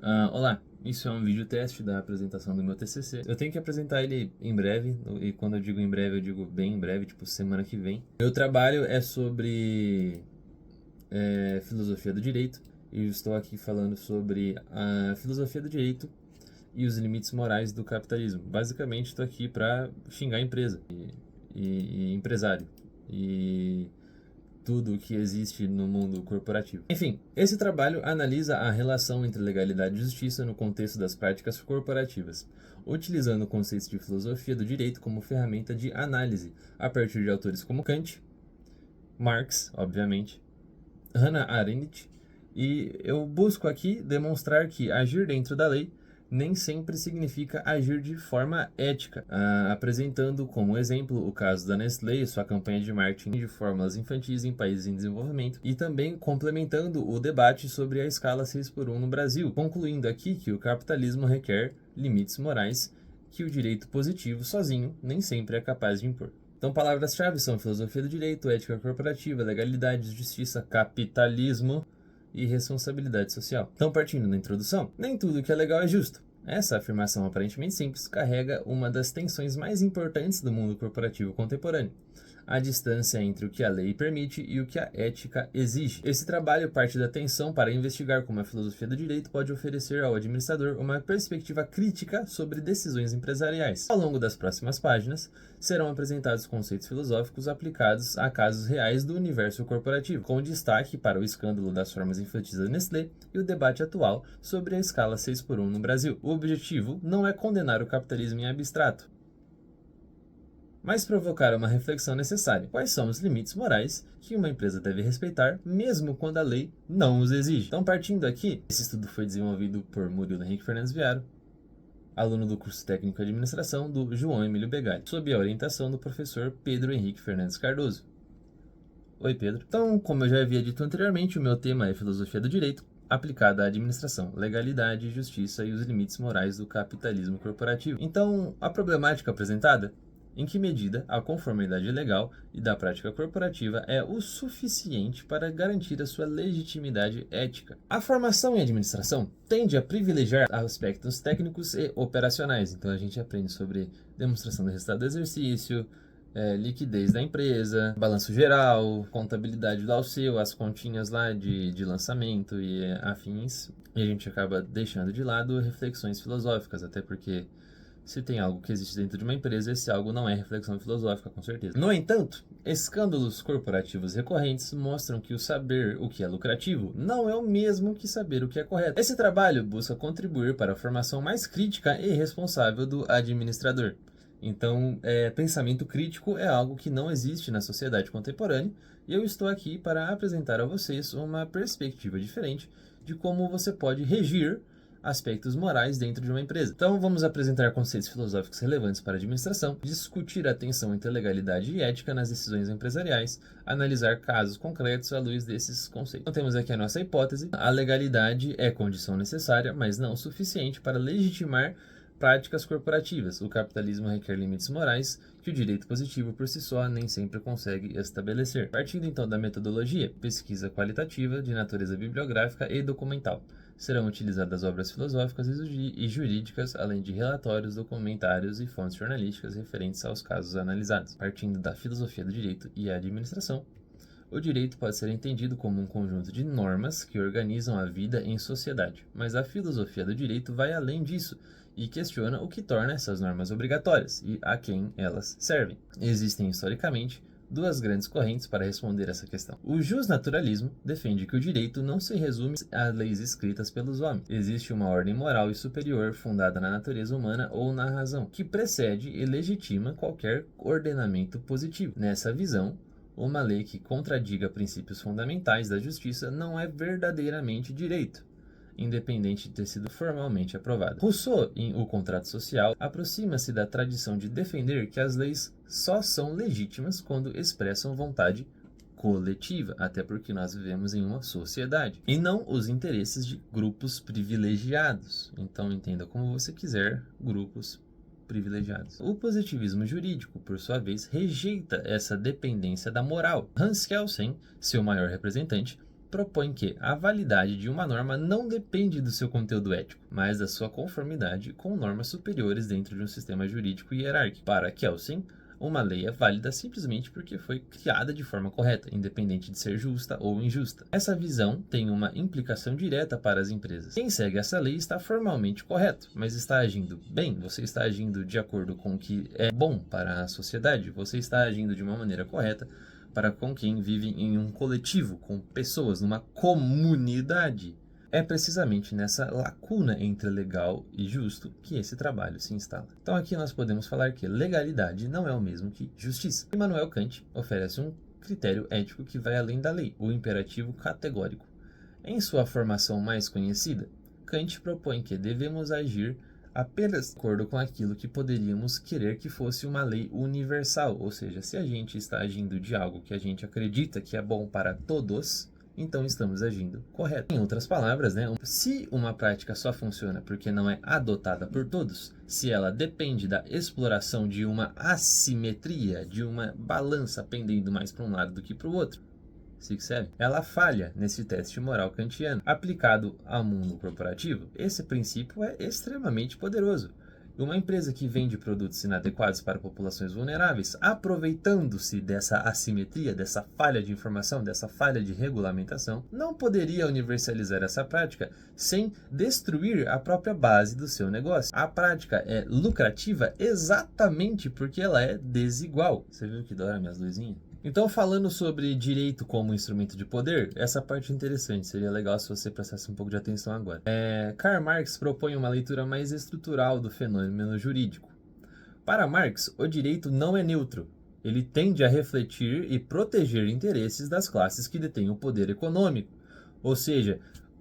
Olá, isso é um vídeo teste da apresentação do meu TCC. Eu tenho que apresentar ele em breve, e quando eu digo em breve, eu digo bem em breve, tipo semana que vem. Meu trabalho é sobre filosofia do direito, e eu estou aqui falando sobre a filosofia do direito e os limites morais do capitalismo. Basicamente, estou aqui para xingar a empresa e empresário. E tudo o que existe no mundo corporativo. Enfim, esse trabalho analisa a relação entre legalidade e justiça no contexto das práticas corporativas, utilizando conceitos de filosofia do direito como ferramenta de análise, a partir de autores como Kant, Marx, obviamente, Hannah Arendt, e eu busco aqui demonstrar que agir dentro da lei nem sempre significa agir de forma ética, apresentando como exemplo o caso da Nestlé e sua campanha de marketing de fórmulas infantis em países em desenvolvimento, e também complementando o debate sobre a escala 6x1 no Brasil, concluindo aqui que o capitalismo requer limites morais que o direito positivo sozinho nem sempre é capaz de impor. Então, palavras-chave são filosofia do direito, ética corporativa, legalidade, justiça, capitalismo e responsabilidade social. Então, partindo da introdução, nem tudo que é legal é justo. Essa afirmação aparentemente simples carrega uma das tensões mais importantes do mundo corporativo contemporâneo: a distância entre o que a lei permite e o que a ética exige. Esse trabalho parte da tensão para investigar como a filosofia do direito pode oferecer ao administrador uma perspectiva crítica sobre decisões empresariais. Ao longo das próximas páginas, serão apresentados conceitos filosóficos aplicados a casos reais do universo corporativo, com destaque para o escândalo das formas infantis da Nestlé e o debate atual sobre a escala 6x1 no Brasil. O objetivo não é condenar o capitalismo em abstrato, mas provocar uma reflexão necessária. Quais são os limites morais que uma empresa deve respeitar, mesmo quando a lei não os exige? Então, partindo aqui, esse estudo foi desenvolvido por Murilo Henrique Fernandes Viaro, aluno do curso técnico de administração do João Emílio Begali, sob a orientação do professor Pedro Henrique Fernandes Cardoso. Oi, Pedro. Então, como eu já havia dito anteriormente, o meu tema é filosofia do direito aplicada à administração, legalidade, justiça e os limites morais do capitalismo corporativo. Então, a problemática apresentada: em que medida a conformidade legal e da prática corporativa é o suficiente para garantir a sua legitimidade ética? A formação em administração tende a privilegiar aspectos técnicos e operacionais. Então a gente aprende sobre demonstração do resultado do exercício, liquidez da empresa, balanço geral, contabilidade do Alceu, as continhas lá de lançamento e afins. E a gente acaba deixando de lado reflexões filosóficas, até porque se tem algo que existe dentro de uma empresa, esse algo não é reflexão filosófica, com certeza. No entanto, escândalos corporativos recorrentes mostram que o saber o que é lucrativo não é o mesmo que saber o que é correto. Esse trabalho busca contribuir para a formação mais crítica e responsável do administrador. Então, pensamento crítico é algo que não existe na sociedade contemporânea, e eu estou aqui para apresentar a vocês uma perspectiva diferente de como você pode regir aspectos morais dentro de uma empresa. Então, vamos apresentar conceitos filosóficos relevantes para a administração, discutir a tensão entre legalidade e ética nas decisões empresariais, analisar casos concretos à luz desses conceitos. Então, temos aqui a nossa hipótese: a legalidade é condição necessária, mas não suficiente para legitimar práticas corporativas. O capitalismo requer limites morais que o direito positivo por si só nem sempre consegue estabelecer. Partindo então da metodologia, pesquisa qualitativa de natureza bibliográfica e documental. Serão utilizadas obras filosóficas e jurídicas, além de relatórios, documentários e fontes jornalísticas referentes aos casos analisados. Partindo da filosofia do direito e a administração, o direito pode ser entendido como um conjunto de normas que organizam a vida em sociedade, mas a filosofia do direito vai além disso e questiona o que torna essas normas obrigatórias e a quem elas servem. Existem, historicamente, duas grandes correntes para responder essa questão. O justnaturalismo defende que o direito não se resume a leis escritas pelos homens. Existe uma ordem moral e superior fundada na natureza humana ou na razão, que precede e legitima qualquer ordenamento positivo. Nessa visão, uma lei que contradiga princípios fundamentais da justiça não é verdadeiramente direito, independente de ter sido formalmente aprovada. Rousseau, em O Contrato Social, aproxima-se da tradição de defender que as leis só são legítimas quando expressam vontade coletiva, até porque nós vivemos em uma sociedade, e não os interesses de grupos privilegiados. Então entenda como você quiser, grupos privilegiados. O positivismo jurídico, por sua vez, rejeita essa dependência da moral. Hans Kelsen, seu maior representante, propõe que a validade de uma norma não depende do seu conteúdo ético, mas da sua conformidade com normas superiores dentro de um sistema jurídico hierárquico. Para Kelsen, uma lei é válida simplesmente porque foi criada de forma correta, independente de ser justa ou injusta. Essa visão tem uma implicação direta para as empresas. Quem segue essa lei está formalmente correto, mas está agindo bem? Você está agindo de acordo com o que é bom para a sociedade? Você está agindo de uma maneira correta para com quem vive em um coletivo, com pessoas, numa comunidade? É precisamente nessa lacuna entre legal e justo que esse trabalho se instala. Então aqui nós podemos falar que legalidade não é o mesmo que justiça. Immanuel Kant oferece um critério ético que vai além da lei, o imperativo categórico. Em sua formação mais conhecida, Kant propõe que devemos agir apenas de acordo com aquilo que poderíamos querer que fosse uma lei universal, ou seja, se a gente está agindo de algo que a gente acredita que é bom para todos, então estamos agindo correto. Em outras palavras, se uma prática só funciona porque não é adotada por todos, se ela depende da exploração de uma assimetria, de uma balança pendendo mais para um lado do que para o outro, ela falha nesse teste moral kantiano. Aplicado ao mundo corporativo, esse princípio é extremamente poderoso. Uma empresa que vende produtos inadequados para populações vulneráveis, aproveitando-se dessa assimetria, dessa falha de informação, dessa falha de regulamentação, não poderia universalizar essa prática sem destruir a própria base do seu negócio. A prática é lucrativa exatamente porque ela é desigual. Você viu que da hora minhas luzinhas? Então, falando sobre direito como instrumento de poder, essa parte é interessante, seria legal se você prestasse um pouco de atenção agora. Karl Marx propõe uma leitura mais estrutural do fenômeno jurídico. Para Marx, o direito não é neutro. Ele tende a refletir e proteger interesses das classes que detêm o poder econômico. Ou seja,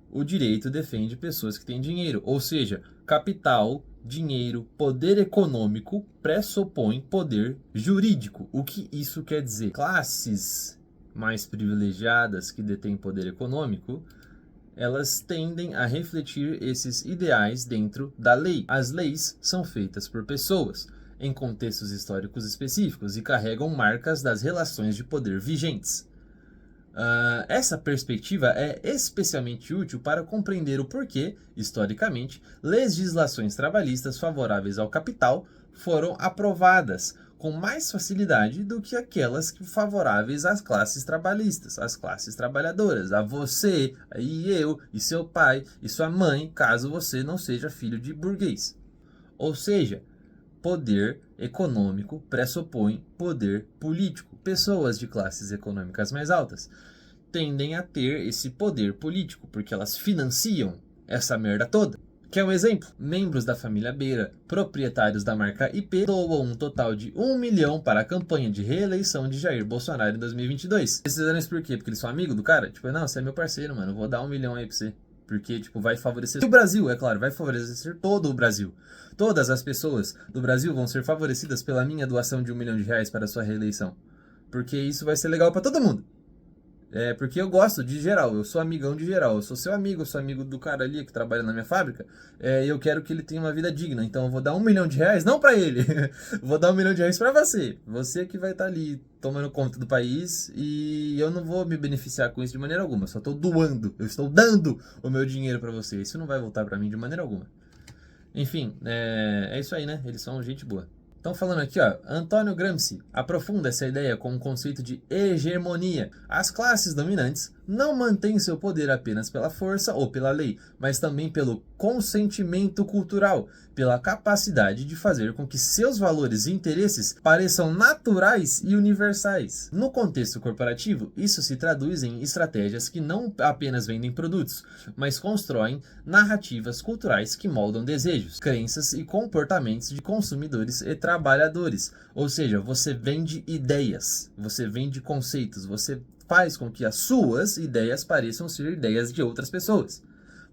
o direito defende pessoas que têm dinheiro. Ou seja, capital, dinheiro, poder econômico pressupõe poder jurídico. O que isso quer dizer? Classes mais privilegiadas que detêm poder econômico, elas tendem a refletir esses ideais dentro da lei. As leis são feitas por pessoas, em contextos históricos específicos, e carregam marcas das relações de poder vigentes. Essa perspectiva é especialmente útil para compreender o porquê, historicamente, legislações trabalhistas favoráveis ao capital foram aprovadas com mais facilidade do que aquelas favoráveis às classes trabalhistas, às classes trabalhadoras, a você, e eu, e seu pai, e sua mãe, caso você não seja filho de burguês. Ou seja, poder econômico pressupõe poder político. Pessoas de classes econômicas mais altas tendem a ter esse poder político, porque elas financiam essa merda toda. Quer um exemplo? Membros da família Beira, proprietários da marca IP, doam um total de 1 milhão para a campanha de reeleição de Jair Bolsonaro em 2022. Eles fizeram isso por quê? Porque eles são amigos do cara? Tipo, não, você é meu parceiro, mano, eu vou dar 1 milhão aí pra você. Porque, tipo, vai favorecer o Brasil, é claro, vai favorecer todo o Brasil. Todas as pessoas do Brasil vão ser favorecidas pela minha doação de 1 milhão de reais para a sua reeleição. Porque isso vai ser legal para todo mundo. Porque eu gosto de geral, eu sou amigão de geral, eu sou seu amigo, eu sou amigo do cara ali que trabalha na minha fábrica, e eu quero que ele tenha uma vida digna, então eu vou dar 1 milhão de reais, não pra ele, vou dar 1 milhão de reais pra você que vai estar ali tomando conta do país, e eu não vou me beneficiar com isso de maneira alguma, eu só estou doando, eu estou dando o meu dinheiro pra você, isso não vai voltar pra mim de maneira alguma. Enfim, é isso aí, né, eles são gente boa. Então falando aqui, Antônio Gramsci aprofunda essa ideia com o conceito de hegemonia. As classes dominantes não mantêm seu poder apenas pela força ou pela lei, mas também pelo consentimento cultural, pela capacidade de fazer com que seus valores e interesses pareçam naturais e universais. No contexto corporativo, isso se traduz em estratégias que não apenas vendem produtos, mas constroem narrativas culturais que moldam desejos, crenças e comportamentos de consumidores e trabalhadores. Ou seja, você vende ideias, você vende conceitos, você faz com que as suas ideias pareçam ser ideias de outras pessoas.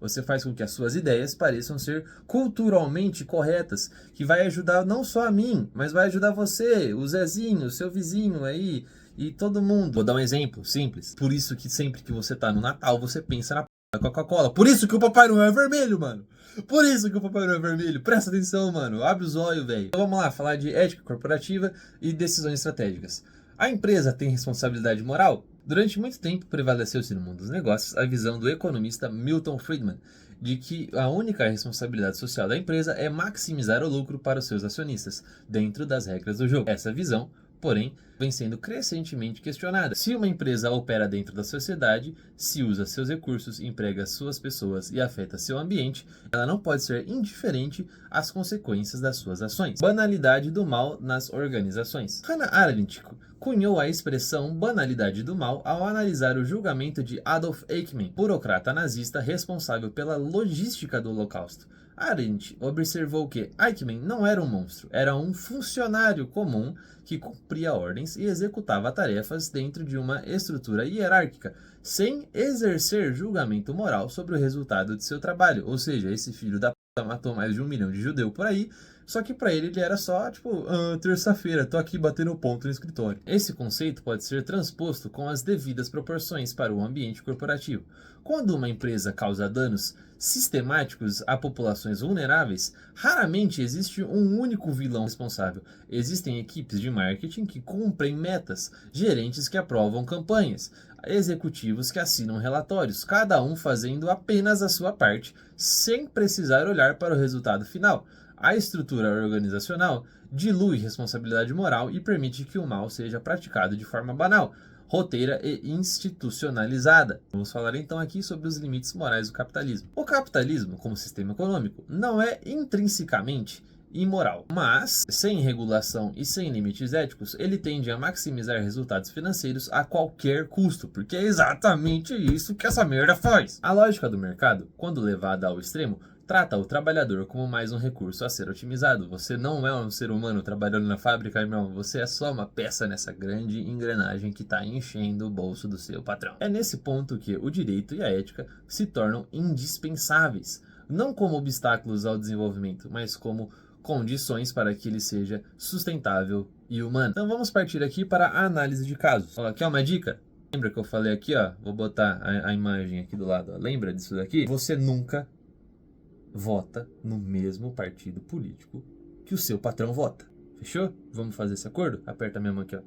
Você faz com que as suas ideias pareçam ser culturalmente corretas, que vai ajudar não só a mim, mas vai ajudar você, o Zezinho, o seu vizinho aí, e todo mundo. Vou dar um exemplo simples. Por isso que sempre que você tá no Natal, você pensa na Coca-Cola. Por isso que o Papai Noel é vermelho, mano. Por isso que o Papai Noel é vermelho. Presta atenção, mano. Abre os olhos, velho. Então vamos lá, falar de ética corporativa e decisões estratégicas. A empresa tem responsabilidade moral? Durante muito tempo prevaleceu-se no mundo dos negócios a visão do economista Milton Friedman de que a única responsabilidade social da empresa é maximizar o lucro para os seus acionistas, dentro das regras do jogo. Essa visão, porém, vem sendo crescentemente questionada. Se uma empresa opera dentro da sociedade, se usa seus recursos, emprega suas pessoas e afeta seu ambiente, ela não pode ser indiferente às consequências das suas ações. Banalidade do mal nas organizações. Hannah Arendt cunhou a expressão banalidade do mal ao analisar o julgamento de Adolf Eichmann, burocrata nazista responsável pela logística do Holocausto. Arendt observou que Eichmann não era um monstro, era um funcionário comum que cumpria ordens e executava tarefas dentro de uma estrutura hierárquica, sem exercer julgamento moral sobre o resultado de seu trabalho. Ou seja, esse filho da puta matou mais de 1 milhão de judeus por aí, só que para ele era só, tipo, terça-feira, tô aqui batendo ponto no escritório. Esse conceito pode ser transposto com as devidas proporções para o ambiente corporativo. Quando uma empresa causa danos sistemáticos a populações vulneráveis, raramente existe um único vilão responsável. Existem equipes de marketing que cumprem metas, gerentes que aprovam campanhas, executivos que assinam relatórios, cada um fazendo apenas a sua parte, sem precisar olhar para o resultado final. A estrutura organizacional dilui responsabilidade moral e permite que o mal seja praticado de forma banal, roteira e institucionalizada. Vamos falar então aqui sobre os limites morais do capitalismo. O capitalismo, como sistema econômico, não é intrinsecamente imoral, mas sem regulação e sem limites éticos, ele tende a maximizar resultados financeiros a qualquer custo, porque é exatamente isso que essa merda faz. A lógica do mercado, quando levada ao extremo, trata o trabalhador como mais um recurso a ser otimizado. Você não é um ser humano trabalhando na fábrica, irmão. Você é só uma peça nessa grande engrenagem que está enchendo o bolso do seu patrão. É nesse ponto que o direito e a ética se tornam indispensáveis. Não como obstáculos ao desenvolvimento, mas como condições para que ele seja sustentável e humano. Então vamos partir aqui para a análise de casos. Ó, quer uma dica? Lembra que eu falei aqui, ó? Vou botar a imagem aqui do lado. Ó. Lembra disso daqui? Você nunca vota no mesmo partido político que o seu patrão vota. Fechou? Vamos fazer esse acordo? Aperta a minha mão aqui, ó.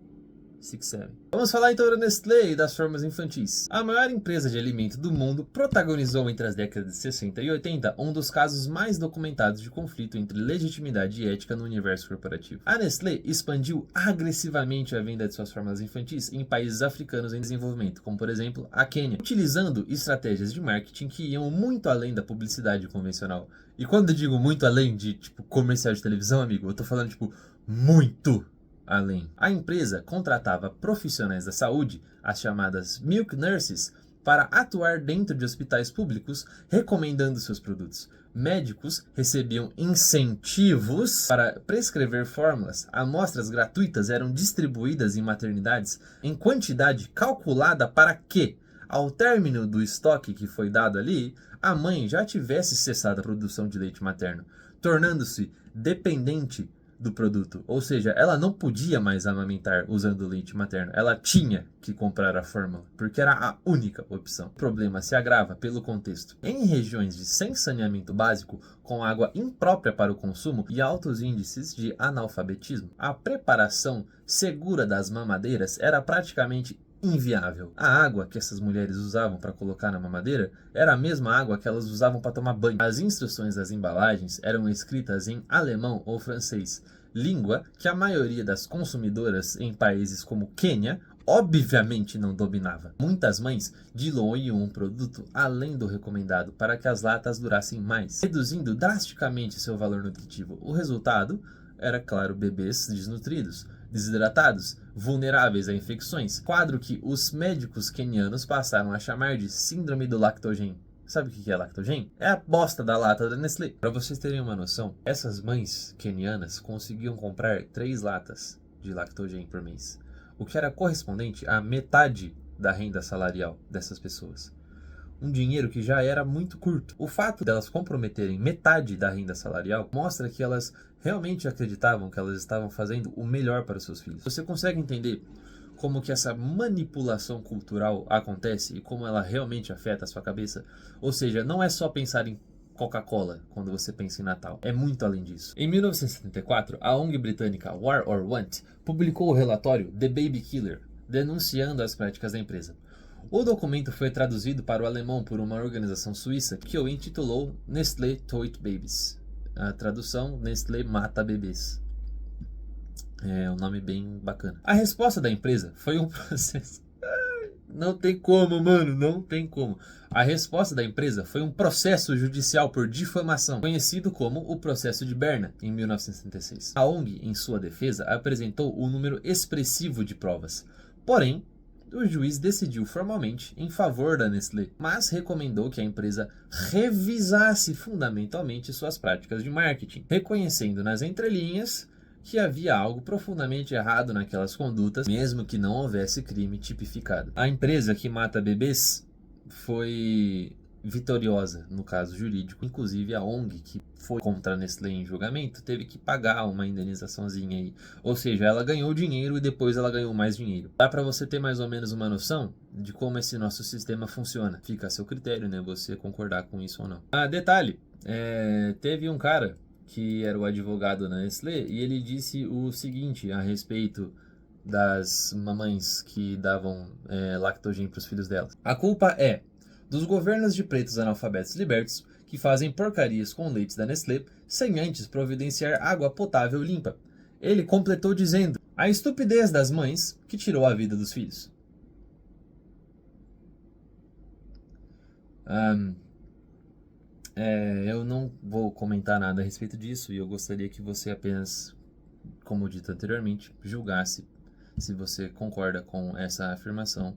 6, 7. Vamos falar então da Nestlé e das formas infantis. A maior empresa de alimento do mundo protagonizou entre as décadas de 60 e 80 um dos casos mais documentados de conflito entre legitimidade e ética no universo corporativo. A Nestlé expandiu agressivamente a venda de suas formas infantis em países africanos em desenvolvimento, como por exemplo a Quênia, utilizando estratégias de marketing que iam muito além da publicidade convencional. E quando eu digo muito além de tipo comercial de televisão, amigo, eu tô falando tipo muito além. A empresa contratava profissionais da saúde, as chamadas milk nurses, para atuar dentro de hospitais públicos, recomendando seus produtos. Médicos recebiam incentivos para prescrever fórmulas. Amostras gratuitas eram distribuídas em maternidades em quantidade calculada para que, ao término do estoque que foi dado ali, a mãe já tivesse cessado a produção de leite materno, tornando-se dependente do produto, ou seja, ela não podia mais amamentar usando leite materno, ela tinha que comprar a fórmula, porque era a única opção. O problema se agrava pelo contexto. Em regiões de sem saneamento básico, com água imprópria para o consumo e altos índices de analfabetismo, a preparação segura das mamadeiras era praticamente inviável. A água que essas mulheres usavam para colocar na mamadeira era a mesma água que elas usavam para tomar banho. As instruções das embalagens eram escritas em alemão ou francês, língua que a maioria das consumidoras em países como Quênia obviamente não dominava. Muitas mães diluíam um produto além do recomendado para que as latas durassem mais, reduzindo drasticamente seu valor nutritivo. O resultado era, claro, bebês desnutridos, desidratados, vulneráveis a infecções, quadro que os médicos quenianos passaram a chamar de síndrome do lactogen. Sabe o que é lactogen? É a bosta da lata da Nestlé. Para vocês terem uma noção, essas mães quenianas conseguiam comprar 3 latas de lactogen por mês, o que era correspondente a metade da renda salarial dessas pessoas. Um dinheiro que já era muito curto. O fato delas comprometerem metade da renda salarial mostra que elas realmente acreditavam que elas estavam fazendo o melhor para os seus filhos. Você consegue entender como que essa manipulação cultural acontece e como ela realmente afeta a sua cabeça? Ou seja, não é só pensar em Coca-Cola quando você pensa em Natal. É muito além disso. Em 1974, a ONG britânica War or Want publicou o relatório The Baby Killer, denunciando as práticas da empresa. O documento foi traduzido para o alemão por uma organização suíça que o intitulou Nestlé Toit Babies. A tradução, Nestlé mata bebês. É um nome bem bacana. A resposta da empresa foi um processo... Não tem como, mano, não tem como. A resposta da empresa foi um processo judicial por difamação, conhecido como o Processo de Berna, em 1966. A ONG, em sua defesa, apresentou um número expressivo de provas. Porém, o juiz decidiu formalmente em favor da Nestlé, mas recomendou que a empresa revisasse fundamentalmente suas práticas de marketing, reconhecendo nas entrelinhas que havia algo profundamente errado naquelas condutas, mesmo que não houvesse crime tipificado. A empresa que mata bebês foi vitoriosa no caso jurídico. Inclusive a ONG que foi contra a Nestlé em julgamento teve que pagar uma indenizaçãozinha aí. Ou seja, ela ganhou dinheiro e depois ela ganhou mais dinheiro. Dá para você ter mais ou menos uma noção de como esse nosso sistema funciona. Fica a seu critério, né? Você concordar com isso ou não. Detalhe, teve um cara que era o advogado da Nestlé, e ele disse o seguinte a respeito das mamães que davam lactogênio para os filhos delas. A culpa é dos governos de pretos analfabetos libertos que fazem porcarias com leites da Nestlé sem antes providenciar água potável limpa. Ele completou dizendo: a estupidez das mães que tirou a vida dos filhos. Eu não vou comentar nada a respeito disso e eu gostaria que você apenas, como dito anteriormente, julgasse se você concorda com essa afirmação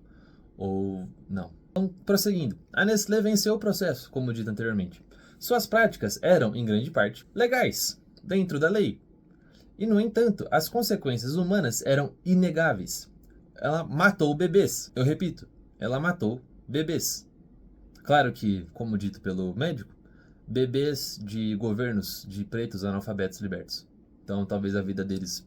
ou não. Então, prosseguindo, a Nestlé venceu o processo, como dito anteriormente. Suas práticas eram, em grande parte, legais, dentro da lei. E, no entanto, as consequências humanas eram inegáveis. Ela matou bebês. Eu repito, ela matou bebês. Claro que, como dito pelo médico, bebês de governos de pretos analfabetos libertos. Então, talvez a vida deles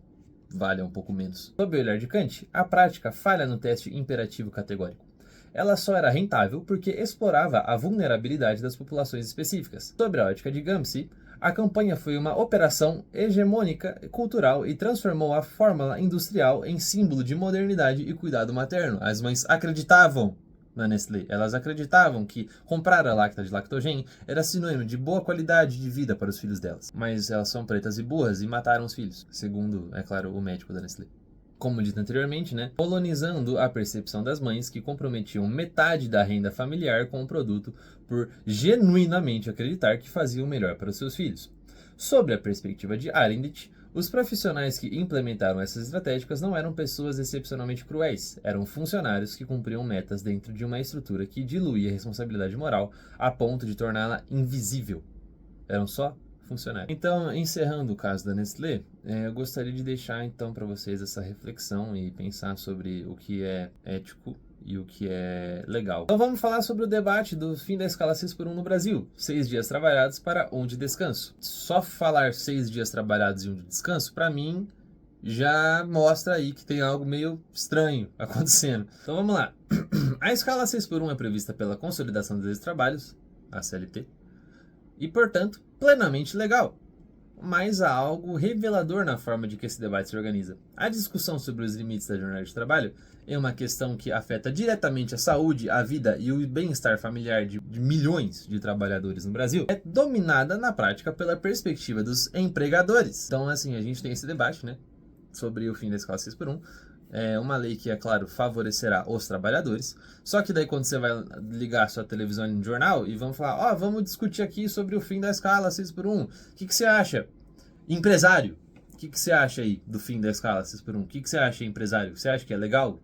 valha um pouco menos. Sob o olhar de Kant, a prática falha no teste imperativo categórico. Ela só era rentável porque explorava a vulnerabilidade das populações específicas. Sob a ótica de Gramsci, a campanha foi uma operação hegemônica cultural e transformou a fórmula industrial em símbolo de modernidade e cuidado materno. As mães acreditavam na Nestlé. Elas acreditavam que comprar a lacta de lactogênio era sinônimo de boa qualidade de vida para os filhos delas. Mas elas são pretas e burras e mataram os filhos, segundo, é claro, o médico da Nestlé. Como dito anteriormente, colonizando a percepção das mães que comprometiam metade da renda familiar com o produto por genuinamente acreditar que fazia o melhor para os seus filhos. Sobre a perspectiva de Arendt, os profissionais que implementaram essas estratégias não eram pessoas excepcionalmente cruéis, eram funcionários que cumpriam metas dentro de uma estrutura que diluía a responsabilidade moral a ponto de torná-la invisível. Eram só funcionários. Então, encerrando o caso da Nestlé, eu gostaria de deixar então para vocês essa reflexão e pensar sobre o que é ético e o que é legal. Então vamos falar sobre o debate do fim da escala 6x1 no Brasil. 6 dias trabalhados para 1 de descanso. Só falar 6 dias trabalhados e 1 de descanso, para mim, já mostra aí que tem algo meio estranho acontecendo. Então vamos lá. A escala 6x1 é prevista pela Consolidação dos Trabalhos, a CLT, e, portanto, plenamente legal. Mas há algo revelador na forma de que esse debate se organiza. A discussão sobre os limites da jornada de trabalho é uma questão que afeta diretamente a saúde, a vida e o bem-estar familiar de milhões de trabalhadores no Brasil. É dominada na prática pela perspectiva dos empregadores. Então, assim, a gente tem esse debate, sobre o fim da escala 6x1. É uma lei que, é claro, favorecerá os trabalhadores. Só que daí quando você vai ligar a sua televisão no jornal e vamos falar, vamos discutir aqui sobre o fim da escala 6x1. O que você acha? Empresário, o que você acha aí do fim da escala 6x1? O que você acha, empresário? Você acha que é legal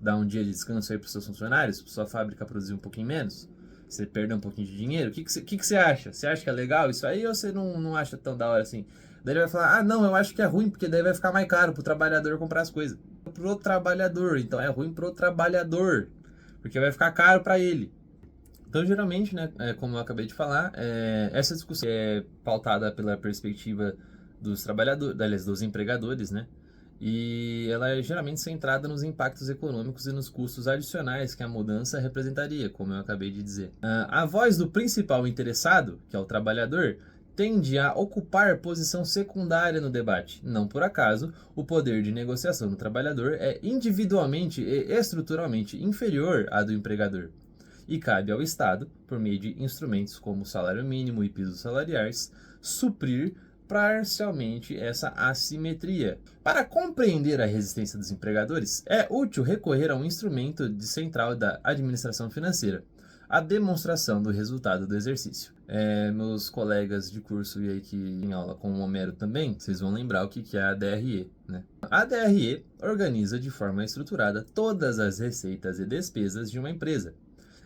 dar um dia de descanso aí para os seus funcionários? Para sua fábrica produzir um pouquinho menos? Você perder um pouquinho de dinheiro? O que você acha? Você acha que é legal isso aí ou você não acha tão da hora assim? Daí ele vai falar, não, eu acho que é ruim, porque daí vai ficar mais caro pro trabalhador comprar as coisas. Pro trabalhador, então é ruim pro trabalhador, porque vai ficar caro para ele. Então, geralmente, como eu acabei de falar, essa discussão é pautada pela perspectiva dos trabalhadores, aliás, dos empregadores, e ela é geralmente centrada nos impactos econômicos e nos custos adicionais que a mudança representaria, como eu acabei de dizer. A voz do principal interessado, que é o trabalhador, tende a ocupar posição secundária no debate. Não por acaso, o poder de negociação do trabalhador é individualmente e estruturalmente inferior à do empregador. E cabe ao Estado, por meio de instrumentos como o salário mínimo e pisos salariais, suprir parcialmente essa assimetria. Para compreender a resistência dos empregadores, é útil recorrer a um instrumento central da administração financeira, a demonstração do resultado do exercício. Meus colegas de curso e aí que em aula com o Homero também, vocês vão lembrar o que é a DRE, né? A DRE organiza de forma estruturada todas as receitas e despesas de uma empresa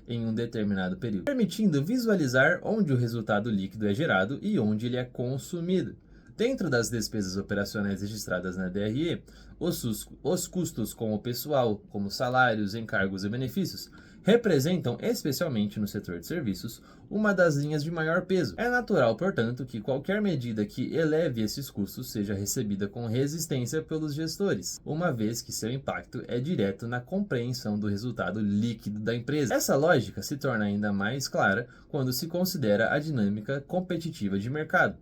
em um determinado período, permitindo visualizar onde o resultado líquido é gerado e onde ele é consumido. Dentro das despesas operacionais registradas na DRE, os custos com o pessoal, como salários, encargos e benefícios, representam, especialmente no setor de serviços, uma das linhas de maior peso. É natural, portanto, que qualquer medida que eleve esses custos seja recebida com resistência pelos gestores, uma vez que seu impacto é direto na compreensão do resultado líquido da empresa. Essa lógica se torna ainda mais clara quando se considera a dinâmica competitiva de mercado.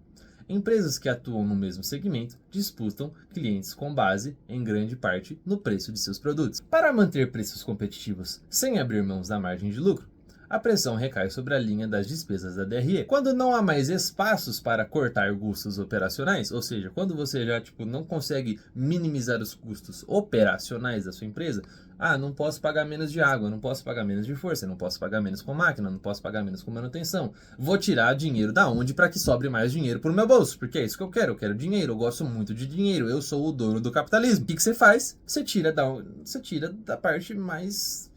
Empresas que atuam no mesmo segmento disputam clientes com base, em grande parte, no preço de seus produtos. Para manter preços competitivos sem abrir mãos da margem de lucro, a pressão recai sobre a linha das despesas da DRE. Quando não há mais espaços para cortar custos operacionais, ou seja, quando você já não consegue minimizar os custos operacionais da sua empresa, não posso pagar menos de água, não posso pagar menos de força, não posso pagar menos com máquina, não posso pagar menos com manutenção. Vou tirar dinheiro da onde para que sobre mais dinheiro para o meu bolso, porque é isso que eu quero dinheiro, eu gosto muito de dinheiro, eu sou o dono do capitalismo. O que você faz? Você tira da parte mais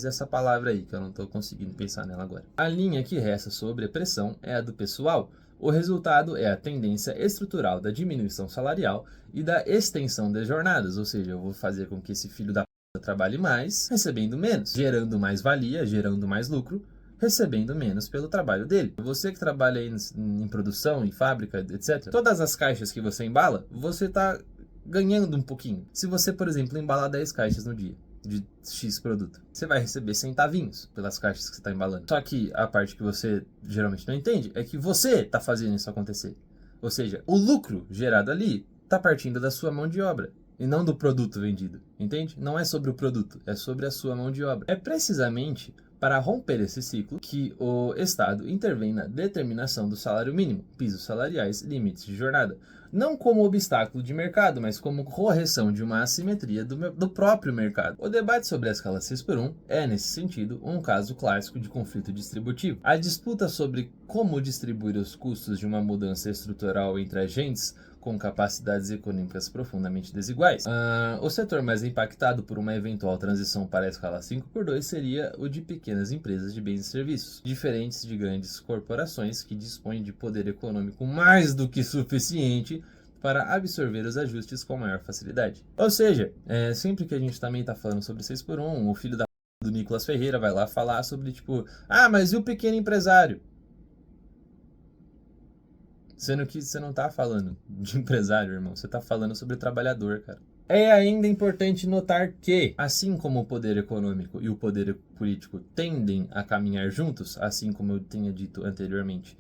essa palavra aí, que eu não estou conseguindo pensar nela agora. A linha que resta sobre a pressão é a do pessoal. O resultado é a tendência estrutural da diminuição salarial e da extensão das jornadas, ou seja, eu vou fazer com que esse filho da p trabalhe mais, recebendo menos, gerando mais valia, gerando mais lucro, recebendo menos pelo trabalho dele. Você que trabalha aí em produção, em fábrica, etc., todas as caixas que você embala, você está ganhando um pouquinho. Se você, por exemplo, embalar 10 caixas no dia de X produto, você vai receber centavinhos pelas caixas que você está embalando. Só que a parte que você geralmente não entende é que você está fazendo isso acontecer. Ou seja, o lucro gerado ali está partindo da sua mão de obra e não do produto vendido, entende? Não é sobre o produto, é sobre a sua mão de obra. É precisamente para romper esse ciclo que o Estado intervém na determinação do salário mínimo, pisos salariais, limites de jornada. Não como obstáculo de mercado, mas como correção de uma assimetria do próprio mercado. O debate sobre a escala 6x1 é, nesse sentido, um caso clássico de conflito distributivo. A disputa sobre como distribuir os custos de uma mudança estrutural entre agentes com capacidades econômicas profundamente desiguais. O setor mais impactado por uma eventual transição para a escala 5x2 seria o de pequenas empresas de bens e serviços, diferentes de grandes corporações que dispõem de poder econômico mais do que suficiente para absorver os ajustes com maior facilidade. Ou seja, sempre que a gente também está falando sobre 6x1, o filho da do Nicolas Ferreira vai lá falar sobre mas e o pequeno empresário? Sendo que você não está falando de empresário, irmão. Você está falando sobre trabalhador, cara. É ainda importante notar que, assim como o poder econômico e o poder político tendem a caminhar juntos, assim como eu tinha dito anteriormente,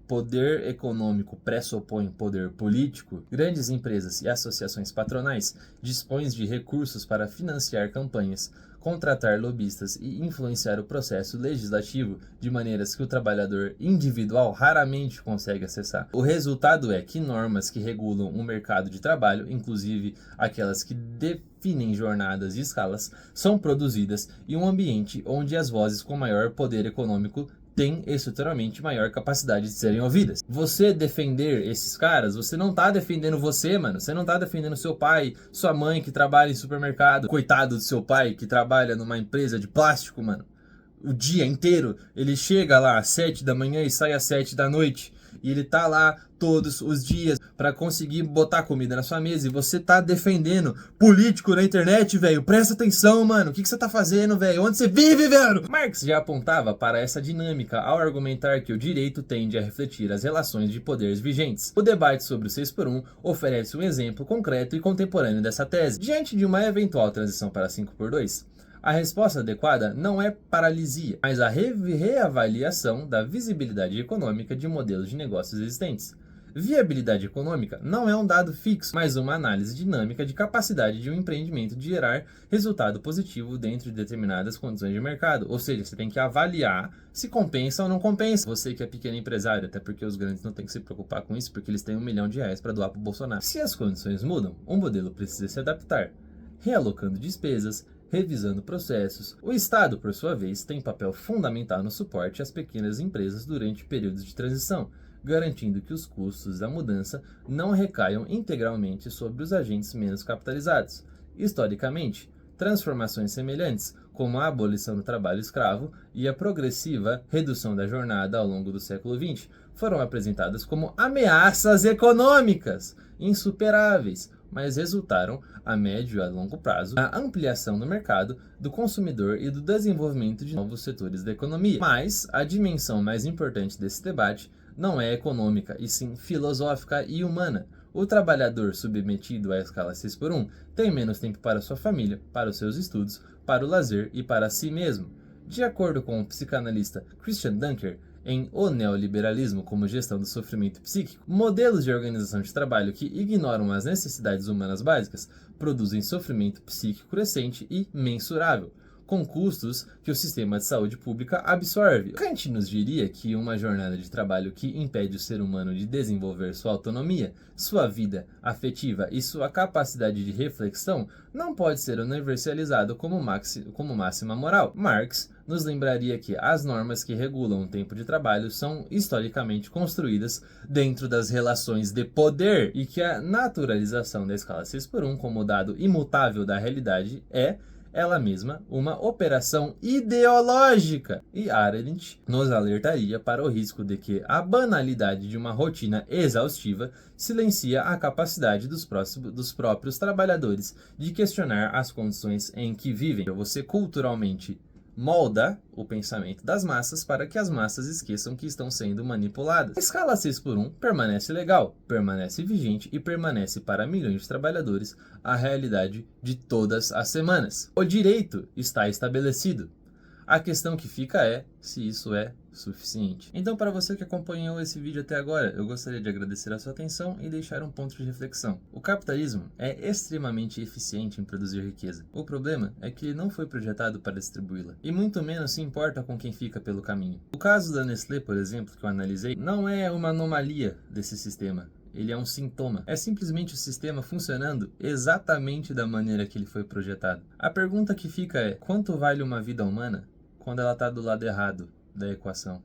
poder econômico pressupõe poder político, grandes empresas e associações patronais dispõem de recursos para financiar campanhas, contratar lobistas e influenciar o processo legislativo de maneiras que o trabalhador individual raramente consegue acessar. O resultado é que normas que regulam o mercado de trabalho, inclusive aquelas que definem jornadas e escalas, são produzidas em um ambiente onde as vozes com maior poder econômico têm estruturalmente maior capacidade de serem ouvidas. Você defender esses caras, você não tá defendendo você, mano. Você não tá defendendo seu pai, sua mãe que trabalha em supermercado. Coitado do seu pai que trabalha numa empresa de plástico, mano. O dia inteiro, ele chega lá às 7 da manhã e sai às 7 da noite. E ele tá lá todos os dias para conseguir botar comida na sua mesa. E você tá defendendo político na internet, velho. Presta atenção, mano. O que você tá fazendo, velho? Onde você vive, velho? Marx já apontava para essa dinâmica ao argumentar que o direito tende a refletir as relações de poderes vigentes. O debate sobre o 6x1 oferece um exemplo concreto e contemporâneo dessa tese. Diante de uma eventual transição para 5x2, A resposta adequada não é paralisia, mas a reavaliação da visibilidade econômica de modelos de negócios existentes. Viabilidade econômica não é um dado fixo, mas uma análise dinâmica de capacidade de um empreendimento de gerar resultado positivo dentro de determinadas condições de mercado. Ou seja, você tem que avaliar se compensa ou não compensa. Você que é pequeno empresário, até porque os grandes não têm que se preocupar com isso, porque eles têm R$1 milhão para doar para o Bolsonaro. Se as condições mudam, um modelo precisa se adaptar, realocando despesas, revisando processos. O Estado, por sua vez, tem papel fundamental no suporte às pequenas empresas durante períodos de transição, garantindo que os custos da mudança não recaiam integralmente sobre os agentes menos capitalizados. Historicamente, transformações semelhantes, como a abolição do trabalho escravo e a progressiva redução da jornada ao longo do século XX, foram apresentadas como ameaças econômicas insuperáveis, mas resultaram, a médio e a longo prazo, na ampliação do mercado, do consumidor e do desenvolvimento de novos setores da economia. Mas a dimensão mais importante desse debate não é econômica, e sim filosófica e humana. O trabalhador submetido à escala 6x1 tem menos tempo para sua família, para os seus estudos, para o lazer e para si mesmo. De acordo com o psicanalista Christian Dunker, em O Neoliberalismo como Gestão do Sofrimento Psíquico, modelos de organização de trabalho que ignoram as necessidades humanas básicas produzem sofrimento psíquico crescente e mensurável, com custos que o sistema de saúde pública absorve. Kant nos diria que uma jornada de trabalho que impede o ser humano de desenvolver sua autonomia, sua vida afetiva e sua capacidade de reflexão não pode ser universalizado como máxima moral. Marx nos lembraria que as normas que regulam o tempo de trabalho são historicamente construídas dentro das relações de poder e que a naturalização da escala 6x1 como dado imutável da realidade é ela mesma uma operação ideológica. E Arendt nos alertaria para o risco de que a banalidade de uma rotina exaustiva silencia a capacidade dos próprios trabalhadores de questionar as condições em que vivem. Você culturalmente molda o pensamento das massas para que as massas esqueçam que estão sendo manipuladas. A escala 6x1 permanece legal, permanece vigente e permanece para milhões de trabalhadores a realidade de todas as semanas. O direito está estabelecido. A questão que fica é se isso é suficiente. Então, para você que acompanhou esse vídeo até agora, eu gostaria de agradecer a sua atenção e deixar um ponto de reflexão. O capitalismo é extremamente eficiente em produzir riqueza. O problema é que ele não foi projetado para distribuí-la, e muito menos se importa com quem fica pelo caminho. O caso da Nestlé, por exemplo, que eu analisei, não é uma anomalia desse sistema. Ele é um sintoma. É simplesmente o sistema funcionando exatamente da maneira que ele foi projetado. A pergunta que fica é: quanto vale uma vida humana quando ela está do lado errado da equação?